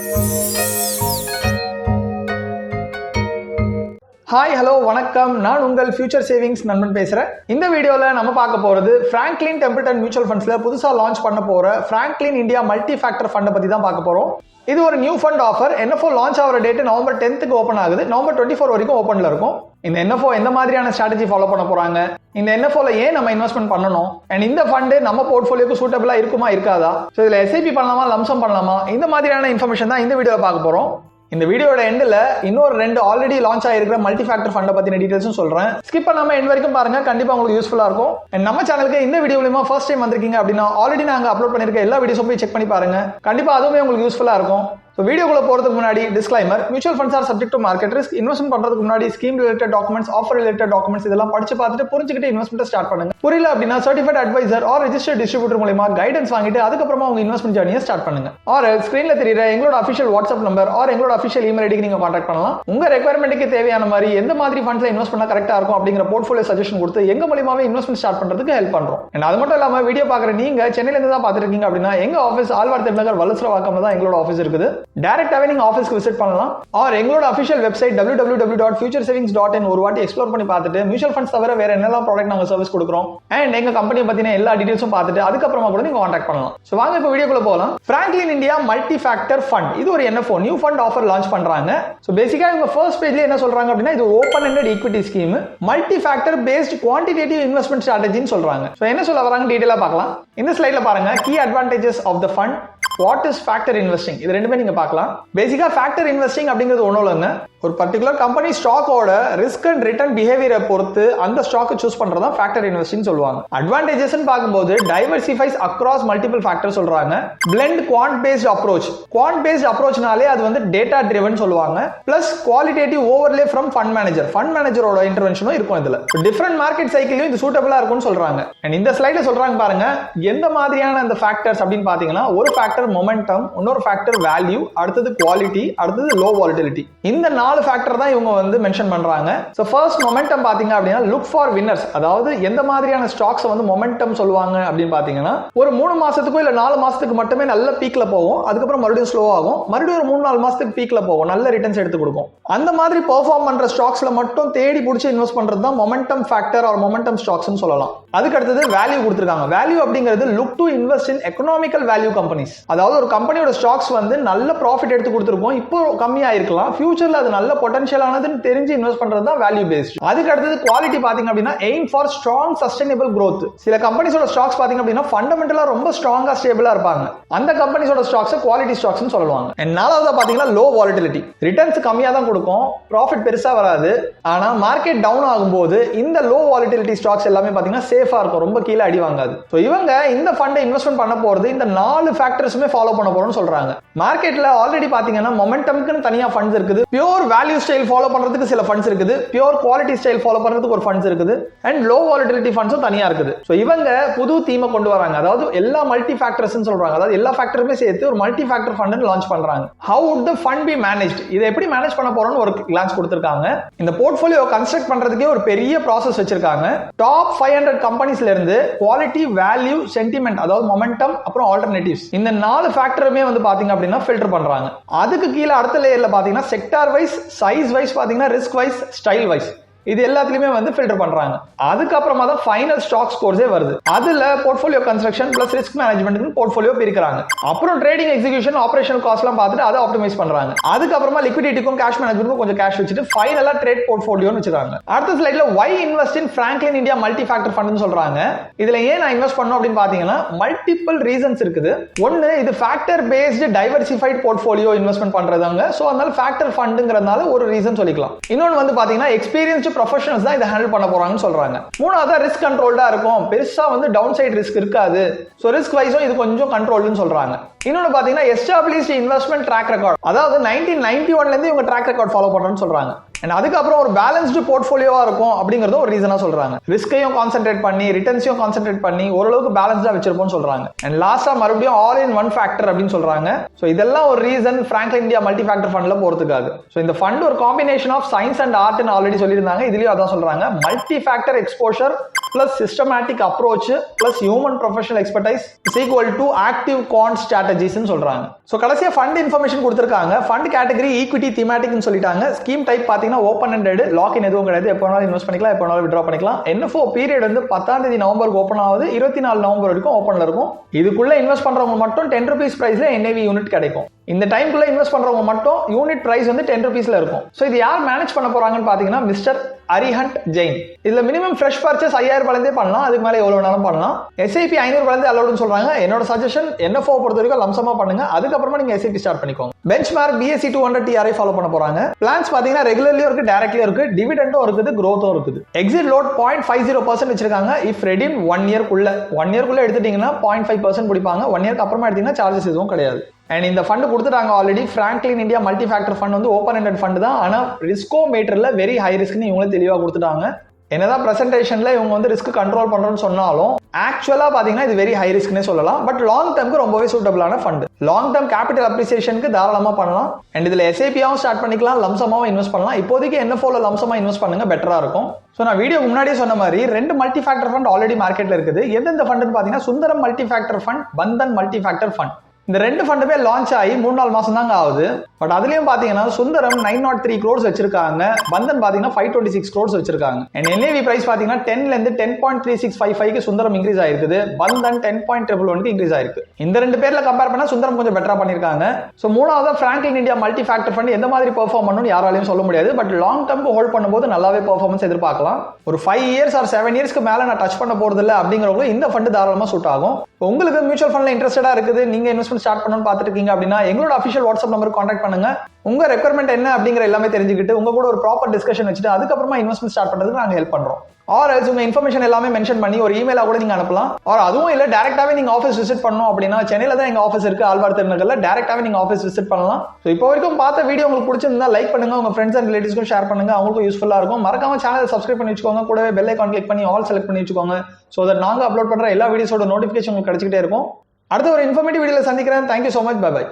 Hi hello வணக்கம், நான் உங்கள் ஃபியூச்சர் சேவிங்ஸ் நண்பன் பேசுகிறேன். இந்த வீடியோவில் நம்ம பார்க்க போகிறது ஃப்ராங்க்லின் டெம்பிள்டன் மியூச்சுவல் ஃபண்ட்ஸில் புதுசாக லான்ச் பண்ண போகிற ஃப்ராங்க்லின் இந்தியா மல்டி ஃபேக்டர் ஃபண்டை பற்றி தான் பார்க்க போகிறோம். இது ஒரு new fund offer. NFO launch ஆகிற டேட் நவம்பர் 10th ஓப்பன் ஆகுது. நவம்பர் 24 வரைக்கும் ஓப்பனில் இருக்கும். இந்த NFO எந்த மாதிரியான ஸ்ட்ராட்டஜி ஃபாலோ பண்ண போகிறாங்க, இந்த NFOல ஏன் நம்ம இன்வெஸ்ட்மெண்ட் பண்ணணும், அண்ட் இந்த ஃபண்டு நம்ம போர்ட்ஃபோலியோக்கு சூட்டபிளாக இருக்குமா இருக்காதா, ஸோ இதில் SIP பண்ணலாமா லம்சம் பண்ணலாமா, இந்த மாதிரியான இன்ஃபர்மேஷன் தான் இந்த வீடியோவில் பார்க்க போகிறோம். இந்த வீடியோட எண்டில் இன்னொரு 2 ஆல்ரெடி லான்ச் ஆகிருக்கிற மல்டி ஃபேக்டர் ஃபண்டை பற்றின டீடைல்ஸும் சொல்கிறேன். ஸ்கிப் பண்ணாமல் எண்ட் வரைக்கும் பாருங்க, கண்டிப்பாக உங்களுக்கு யூஸ்ஃபுல்லாக இருக்கும். அண்ட் நம்ம சேனலுக்கு இந்த வீடியோ மூலமா ஃபர்ஸ்ட் டைம் வந்திருக்கீங்க அப்படின்னா ஆல்ரெடி நாங்கள் அப்லோட் பண்ணியிருக்க எல்லா வீடியோஸும் போய் செக் பண்ணி பாருங்க. கண்டிப்பாக அதுவுமே உங்களுக்கு யூஸ்ஃபுல்லாக இருக்கும். ஸோ வீடியோக்குள்ள போகிறதுக்கு முன்னாடி disclaimer, mutual funds are subject to market risk. Investment பண்ணுறதுக்கு முன்னாடி scheme related documents, offer related documents இதெல்லாம் படிச்சு பார்த்துட்டு புரிஞ்சுக்கிட்டு இன்வெஸ்ட்மெண்ட் ஸ்டார்ட் பண்ணுங்க. புரியல அப்படின்னா certified advisor or registered distributor மூலமா கைடன்ஸ் வாங்கிட்டு அதுக்கப்புறமா உங்க இன்வெஸ்ட்மெண்ட் ஜர்னியை ஸ்டார்ட் பண்ணுங்க. ஆர் ஸ்கிரீன்ல தெரியுற எங்களோட அஃபிஷியல் வாட்ஸ்அப் நம்பர் ஆர் எங்களோட அஃபிஷியல் இமெயில் ஐடிக்கு நீங்க கான்டாக்ட் பண்ணலாம். உங்க ரெக்யர்மெண்ட்டுக்கு தேவையான மாதிரி எந்த மாதிரி ஃபண்ட்ஸ்ல இன்வெஸ்ட் பண்ணா கரெக்டா இருக்கும் அப்படிங்கிற போர்ட்ஃபோலியோ சஜஷன் கொடுத்து எங்க மூலமாவே இன்வெஸ்ட்மெண்ட் ஸ்டார்ட் பண்றதுக்கு ஹெல்ப் பண்றோம். அண்ட் அது மட்டும் இல்லாம வீடியோ பாக்குற நீங்க சென்னையில இருந்து தான் பாத்துட்டு இருக்கீங்க அப்படின்னா எங்க ஆஃபீஸ் ஆழ்வார் நகர் வல்லசரவாக்கம்ல தான் எங்களோட ஆஃபீஸ் இருக்குது. டைரக்டாவே நீங்க ஆஃபீஸ்க்கு விசிட் பண்ணலாம். ஆர் எங்களோட அஃபிஷியல் வெப்சைட் www.futuresavings.in ஒரு வாட்டி எக்ஸ்ப்ளோர் பண்ணி பார்த்துட்டு மியூச்சுவல் ஃபண்ட்ஸ் தவிர வேற என்னெல்லாம் ப்ராடக்ட் நாங்க சர்வீஸ் கொடுக்குறோம் அண்ட் எங்க கம்பெனியை பத்தின எல்லா டீடைல்ஸும் பார்த்துட்டு அதுக்கப்புறமா கூட நீங்க கான்டாக்ட் பண்ணலாம். சோ வாங்க இப்போ வீடியோக்குள்ள போகலாம். Franklin India multi factor fund, இது ஒரு NFO new fund offer launch பண்றாங்க. சோ பேசிக்கா இவங்க ஃபர்ஸ்ட் பேஜ்ல என்ன சொல்றாங்க அப்படின்னா இது open ended equity scheme, multi factor based quantitative investment ஸ்ட்ராட்டஜின்னு சொல்றாங்க. சோ என்ன சொல்ல வராங்க டீடைலா பார்க்கலாம். இந்த ஸ்லைட்ல பாருங்க, key advantages of the fund, what is factor investing, இது ரெண்டுமே நீங்க பார்க்கலாம். பேசிக்கா ஃபேக்டர் இன்வெஸ்டிங் அப்படிங்கிறது ஒன்றும் இல்லைங்க, ஒரு பர்டிகுலர் கம்பெனி ஸ்டாக்கோட ரிஸ்க் அண்ட் ரிட்டர்ன் பிஹேவியரை பொறுத்து அந்த ஸ்டாக்கை சூஸ் பண்றதா ஃபேக்டர் இன்வெஸ்டிங் சொல்லுவாங்க. அட்வான்டேஜஸ் பார்க்கும்போது டைவர்சிஃபைஸ் அக்ராஸ் மல்டிபிள் ஃபேக்டர் சொல்றாங்க. Blend quant based approach, quant based அப்ரோச்னாலே அது வந்து டேட்டா ட்ரிவன் சொல்லுவாங்க. Plus qualitative overlay from fund manager, fund மேனேஜரோட இன்டர்வென்ஷனும் இருக்கும். இதுல டிஃபரெண்ட் மார்க்கெட் சைக்கிளையும் இது சூட்டபிளா இருக்கும்னு சொல்றாங்க. அண்ட் இந்த ஸ்லைட்ல சொல்றாங்க பாருங்க, எந்த மாதிரியான அந்த ஃபேக்டர்ஸ் அப்படின்னு பாத்தீங்கன்னா ஒரு ஃபேக்டர் மொமெண்டம், இன்னொரு ஃபேக்டர் வேல்யூ, அடுத்தது குவாலிட்டி, அடுத்தது லோ வாலட்டிலிட்டி. இந்த 4 ஃபேக்டர் தான் இவங்க வந்து மென்ஷன் பண்றாங்க. சோ ஃபர்ஸ்ட் மொமெண்டம் பாத்தீங்க அப்படின்னா லுக் ஃபார் வின்னர்ஸ், அதாவது எந்த மாதிரியான ஸ்டாக்ஸ் வந்து மொமெண்டம் சொல்லுவாங்க அப்படின்னு பாத்தீங்கன்னா ஒரு 3 மாசத்துக்கு இல்ல 4 மாசத்துக்கு மட்டுமே நல்ல பீக்ல போகும், அதுக்கப்புறம் மறுபடியும் ஸ்லோ ஆகும், மறுபடியும் ஒரு 3-4 மாசத்துக்கு பீக்ல போகும், நல்ல ரிட்டர்ன்ஸ் எடுத்து கொடுக்கும். அந்த மாதிரி பெர்ஃபார்ம் பண்ற ஸ்டாக்ஸ்ல மட்டும் தேடி பிடிச்சி இன்வெஸ்ட் பண்றது தான் மொமெண்டம் ஃபேக்டர் ஆர் மொமெண்டம் ஸ்டாக்ஸ்னு சொல்லலாம். அதுக்கு அடுத்தது வேல்யூ கொடுத்திருக்காங்க. வேல்யூ அப்படிங்கிறது look to invest in economical value companies, அதாவது ஒரு கம்பெனியோட ஸ்டாக்ஸ் வந்து நல்ல ப்ராஃபிட் எடுத்து கொடுத்திருக்கும், இப்போ கம்மியா இருக்கலாம், ஃபியூச்சர்ல அது நல்ல பொட்டன்ஷியல் ஆனதுன்னு தெரிஞ்சு இன்வெஸ்ட் பண்றது தான் வேல்யூ பேஸ்ட். அதுக்கு அடுத்தது குவாலிட்டி பாத்தீங்க அப்படின்னா aim for strong sustainable growth. சில கம்பெனிஸோட ஸ்டாக்ஸ் பாத்தீங்க அப்படின்னா ஃபண்டமெண்டலா ரொம்ப ஸ்ட்ராங்கா ஸ்டேபிளா இருப்பாங்க, அந்த கம்பெனிஸோட ஸ்டாக்ஸ் குவாலிட்டி ஸ்டாக்ஸ்னு சொல்லுவாங்க. நாலாவது பாத்தீங்கன்னா லோ வாலட்டிலிட்டி, ரிட்டர்ன்ஸ் கம்மியா தான் கொடுக்கும், ப்ராஃபிட் பெருசா வராது, ஆனா மார்க்கெட் டவுன் ஆகும்போது இந்த லோ வாலட்டிலிட்டி ஸ்டாக்ஸ் எல்லாமே பாத்தீங்கன்னா சேஃபா இருக்கும், ரொம்ப கீழே அடி வாங்காது. சோ இவங்க இந்த ஃபண்டை இன்வெஸ்ட்மெண்ட் பண்ண போறது இந்த 4 ஃபேக்டர்ஸுமே ஃபாலோ பண்ண போறோம்னு சொல்றாங்க. மார்க்கெட்ல ஆல்ரெடி பாத்தீங்கன்னா மொமெண்டம்க்கு தனியா ஃபண்ட்ஸ் இருக்குது, பியூர் வேல்யூ ஸ்டைல் ஃபாலோ பண்றதுக்கு சில ஃபண்ட்ஸ் இருக்குது, பியூர் குவாலிட்டி ஸ்டைல் ஃபாலோ பண்றதுக்கு ஒரு ஃபண்ட்ஸ் இருக்குது, அண்ட் லோ வாலட்டிலிட்டி ஃபண்ட்ஸும் தனியா இருக்குது. சோ இவங்க புது தீமை கொண்டு வராங்க, அதாவது எல்லா மல்டி ஃபேக்டர்ஸ்னு சொல்றாங்க, அதாவது எல்லா ஃபேக்டருமே சேர்த்து ஒரு மல்டி ஃபேக்டர் ஃபண்ட் லான்ச் பண்றாங்க. How would the fund be managed, இதை எப்படி மேனேஜ் பண்ண போறோம்னு ஒரு கிளான்ஸ் கொடுத்திருக்காங்க. இந்த போர்ட்ஃபோலியோ கன்ஸ்ட்ரக்ட் பண்றதுக்கே ஒரு பெரிய ப்ராசஸ் வச்சிருக்காங்க. டாப் 500 கம்பெனிஸ்ல இருந்து குவாலிட்டி, வேல்யூ, சென்டிமெண்ட், அதாவது மொமெண்டம், அப்புறம் ஆல்டர்னேட்டிவ்ஸ், இந்த 4 ஃபேக்டருமே வந்து பாத்தீங்க அப்படின்னா ஃபில்டர் பண்றாங்க. அதுக்கு கீழே அடுத்த லேயர்ல பாத்தீங்கன்னா செக்டார் வைஸ், சைஸ் வைஸ், பாத்தீங்கன்னா ரிஸ்க் வைஸ், ஸ்டைல் வைஸ், இது எல்லாத்துலயுமே வந்து ஃபில்டர் பண்றாங்க. அதுக்கப்புறமா தான் ஃபைனல் ஸ்டாக் ஸ்கோர்ஸே வருது. அதுல போர்ட்ஃபோலியோ கன்ஸ்ட்ரக்ஷன் பிளஸ் ரிஸ்க் மேனேஜ்மென்ட்னு போர்ட்ஃபோலியோ பிரிக்கிறாங்க. அப்புறம் ட்ரேடிங், எக்ஸிகியூஷன், ஆபரேஷனல் காஸ்ட்லாம் பார்த்துட்டு அதை ஆப்டிமைஸ் பண்றாங்க. அதுக்கப்புறமா லிக்விடிட்டிக்கும் கேஷ் மேனேஜ்மென்ட்க்கும் கொஞ்சம் கேஷ் வச்சுட்டு ஃபைனலா ட்ரேட் போர்ட்ஃபோலியோன்னு வச்சிருக்காங்க. அடுத்த ஸ்லைட்ல why invest in Franklin India multi factor ஃபண்ட்னு சொல்றாங்க. இதுல ஏன் நான் இன்வெஸ்ட் பண்ணணும் அப்படின்னு பாத்தீங்கன்னா மல்டிபிள் ரீசன்ஸ் இருக்குது. ஒன்னு, இது factor based diversified portfolio investment பண்றதாங்க, சோ அதனால ஃபேக்டர் ஃபண்டுங்கிறதுனால ஒரு ரீசன் சொல்லிக்கலாம். இன்னொன்னு வந்து பாத்தீங்கன்னா எக்ஸ்பீரியன்ஸ்டு ப்ரொஃபஷனல்ஸ் தான் இதை ஹேண்டில் பண்ண போறாங்கன்னு சொல்றாங்க. மூணாவது ரிஸ்க் கண்ட்ரோல்டா இருக்கும், பெருசா வந்து டவுன் சைடு ரிஸ்க் இருக்காது, சோ ரிஸ்க் வைஸும் இது கொஞ்சம் கண்ட்ரோல்னு சொல்றாங்க. இன்னொன்னு பாத்தீங்கன்னா எஸ்டாப்லிஷ்ட் இன்வெஸ்ட்மெண்ட் ட்ராக் ரெக்கார்ட், அதாவது 1991ல இருந்து இவங்க ட்ராக் ரெக்கார்ட் ஃபாலோ பண்றேன்னு சொல்றாங்க. அதுக்கப்புறம் ஒரு பேலன்ஸ்டு போர்ட்ஃபோலியோவா இருக்கும் அப்படிங்கறது ஒரு ரீசனா சொல்றாங்க. ரிஸ்கையும் கான்சென்ட்ரேட் பண்ணி, ரிட்டர்ன்ஸையும் கான்சென்ட்ரேட் பண்ணி ஓரளவுக்கு பேலன்ஸ்டா வச்சிருப்போம்னு சொல்றாங்க. அண்ட் லாஸ்டா மறுபடியும் ஆல் இன் ஒன் ஃபேக்டர் அப்படின்னு சொல்றாங்க. சோ இதெல்லாம் ஒரு reason Franklin India multi factor ஃபண்ட்ல போறதுக்காக. சோ இந்த ஃபண்ட் ஒரு காம்பினேஷன் ஆஃப் சயின்ஸ் அண்ட் ஆர்ட்னு ஆல்ரெடி சொல்லியிருந்தாங்க, இதுலயும் அதான் சொல்றாங்க. Multi factor exposure plus systematic approach plus human professional expertise is equal to active quant strategy strategies சொல்றாங்க. ஸோ கடைசியா ஃபண்ட் இன்ஃபர்மேஷன் கொடுத்துருக்காங்க. ஃபண்ட் கேட்டகரி ஈக்விட்டி தீமேட்டிக்னு சொல்லிட்டாங்க. ஸ்கீம் டைப் பாத்தீங்கன்னா ஓப்பன் எண்டட், லாக் இன் எதுவும் கிடையாது. எப்போ வேணாலும் இன்வெஸ்ட் பண்ணிக்கலாம், எப்போ வேணாலும் வித்ட்ரா பண்ணிக்கலாம். NFO பீரியட் வந்து 10ஆம் தேதி நவம்பருக்கு ஓப்பன் ஆகுது, 24 நவம்பர் வரைக்கும் ஓப்பன்ல இருக்கும். இதுக்குள்ள இன்வெஸ்ட் பண்றவங்க மட்டும் 10 rupees பிரைஸ்ல NAV யூனிட் கிடைக்கும். இந்த டைம்குள்ள இன்வெஸ்ட் பண்றவங்க மட்டும் யூனிட் பிரைஸ் வந்து 10 rupeesல இருக்கும். ஸோ இது யார் மேனேஜ் பண்ண போறாங்கன்னு பாத்தீங்கன்னா மிஸ்டர் அரிஹண்ட் ஜெயின். இதுல மினிமம் ஃப்ரெஷ் பர்ச்சேஸ் 5000 ரூபாயிலே பண்ணலாம், அதுக்கு மேல எவ்வளவு வேணாலும் பண்ணலாம். SIP 500 ரூபாயிலே அலோடுன்னு சொல்றாங்க. என்னோட சஜஷன் NFO பொறுத்த வரைக்கும் லம்சமா பண்ணுங்க, அதுக்கப்புறமா நீங்க SIP ஸ்டார்ட் பண்ணிக்கோங்க. பெஞ்ச்மார்க் BSE 200 TRI ஃபாலோ பண்ண போறாங்க. பிளான்ஸ் பாத்தீங்கன்னா ரெகுலர்லயும் இருக்கு, டைரக்ட்லயும் இருக்கு, டிவிடெண்டும் இருக்குது, growthம் இருக்குது. எக்ஸிட் லோட் 0.50% வச்சிருக்காங்க. இஃப் ரெடீம் 1 இயர்க்குள்ள எடுத்துட்டீங்கன்னா 0.5% பிடிப்பாங்க. 1 இயர்க்கு அப்புறமா எடுத்தீங்கன்னா சார்ஜஸ் எதுவும் கிடையாது. அண்ட் இந்த ஃபண்ட் கொடுத்துட்டாங்க already. Franklin India multi factor fund வந்து ஓப்பன் எண்டட் ஃபண்ட் தான், ஆனா ரிஸ்கோ மீட்டர்ல வெரி ஹை ரிஸ்க்னு இவங்களே தெளிவா கொடுத்துட்டாங்க. என்னதான் பிரசன்டேஷன்ல இவங்க வந்து ரிஸ்க் கண்ட்ரோல் பண்றோம்னு சொன்னாலும் ஆக்சுவலா பாத்தீங்கன்னா இது வெரி ஹை ரிஸ்க்னே சொல்லலாம். பட் லாங் டர்ம்க்கு ரொம்பவே சூட்டபிளான ஃபண்ட். லாங் டர்ம் கேபிட்டல் அப்ரிசியேஷனுக்கு தாராளமா பண்ணலாம். அண்ட் இதுல SIP-ஆவும் ஸ்டார்ட் பண்ணிக்கலாம், லம்சமாவும் இன்வெஸ்ட் பண்ணலாம். இப்போதைக்கு NFO-ல லம்சமா இன்வெஸ்ட் பண்ணுங்க, பெட்டரா இருக்கும். ஸோ நான் வீடியோ முன்னாடியே சொன்ன மாதிரி 2 மல்டி ஃபேக்டர் ஃபண்ட் ஆல்ரெடி மார்க்கெட்ல இருக்குது. எந்தெந்த ஃபண்ட் பாத்தீங்கன்னா Sundaram multi factor fund, Bandhan multi factor fund. இந்த 2 ஃபண்டுமே லான்ச் ஆகி 3-4 மாசம் தாங்க ஆகுது. பட் அதுலயும் பாத்தீங்கன்னா சுந்தரம் 903 crores வச்சிருக்காங்க, பந்தன் பாத்தீங்கன்னா 526 crores வச்சிருக்காங்க. அண்ட் NAV பிரைஸ் பாத்தீங்கன்னா 10ல இருந்து 10.3655 சுந்தரம் இன்க்ரீஸ் ஆயிருக்குது, பந்தன் 10.11 இன்க்ரீஸ் ஆயிருக்கு. இந்த 2 பேர்ல கம்பேர் பண்ணா சுந்தரம் கொஞ்சம் பெட்டரா பண்ணிருக்காங்க. சோ மூணாவது Franklin India multi factor fund எந்த மாதிரி பெர்ஃபார்ம் பண்ணணும்னு யாராலையும் சொல்ல முடியாது. பட் லாங் டர்ம்க்கு ஹோல்ட் பண்ணும்போது நல்லாவே பெர்ஃபார்மன்ஸ் எதிர்பார்க்கலாம். ஒரு 5 years or 7 yearsக்கு மேல நான் டச் பண்ண போறது இல்ல அப்படிங்கிறவங்க இந்த ஃபண்ட் தாராளமா சூட் ஆகும். உங்களுக்கு மியூச்சுவல் ஃபண்ட்ல இன்ட்ரெஸ்டடா இருக்குது, நீங்க இன்வெஸ்ட்மெண்ட் ஸ்டார்ட் பண்ணணும்னு பார்த்துட்டு இருக்கீங்க அப்படின்னா எங்களோட அஃபிஷியல் வாட்ஸ்அப் நம்பருக்கு கான்டாக்ட் பண்ணுங்க. உங்க ரெக்யர்மெண்ட் என்ன அப்படிங்கிற எல்லாமே தெரிஞ்சுக்கிட்டு உங்க கூட ஒரு ப்ராப்பர் டிஸ்கஷன் வச்சுட்டு அதுக்கப்புறமா இன்வெஸ்ட்மெண்ட் ஸ்டார்ட் பண்றதுக்கு நாங்க ஹெல்ப் பண்றோம். ஆர் எல்ஸ் உங்க இன்ஃபர்மேஷன் எல்லாமே மென்ஷன் பண்ணி ஒரு இமெயிலா கூட நீங்க அனுப்பலாம். ஆர் அதுவும் இல்ல டைரக்டாவே நீங்க ஆஃபீஸ் விசிட் பண்ணணும் அப்படின்னா சென்னையில தான் எங்க ஆஃபீஸ் இருக்கு, ஆழ்வார் திருநகர்ல. டைரக்டாவே நீங்க ஆஃபீஸ் விசிட் பண்ணலாம். ஸோ இப்போ வரைக்கும் பார்த்த வீடியோ உங்களுக்கு பிடிச்சிருந்தா லைக் பண்ணுங்க, உங்க ஃப்ரெண்ட்ஸ் அண்ட் ரிலேட்டிவ்ஸ்க்கும் ஷேர் பண்ணுங்க, அவங்களுக்கும் யூஸ்ஃபுல்லா இருக்கும். மறக்காம சேனலை சப்ஸ்கிரைப் பண்ணி வச்சுக்கோங்க, கூடவே பெல் ஐகான் கிளிக் பண்ணி ஆல் செலக்ட் பண்ணி வச்சுக்கோங்க. ஸோ தட் நாங்க அப்லோட் பண்ற எல்லா வீடியோஸோட நோட்டிஃபிகேஷன் உங்களுக்கு கிடைச்சிக்கிட்டே இருக்கும். அடுத்த ஒரு இன்ஃபர்மேட்டிவ் வீடியோல சந்திக்கிறேன். Thank you so much, bye by.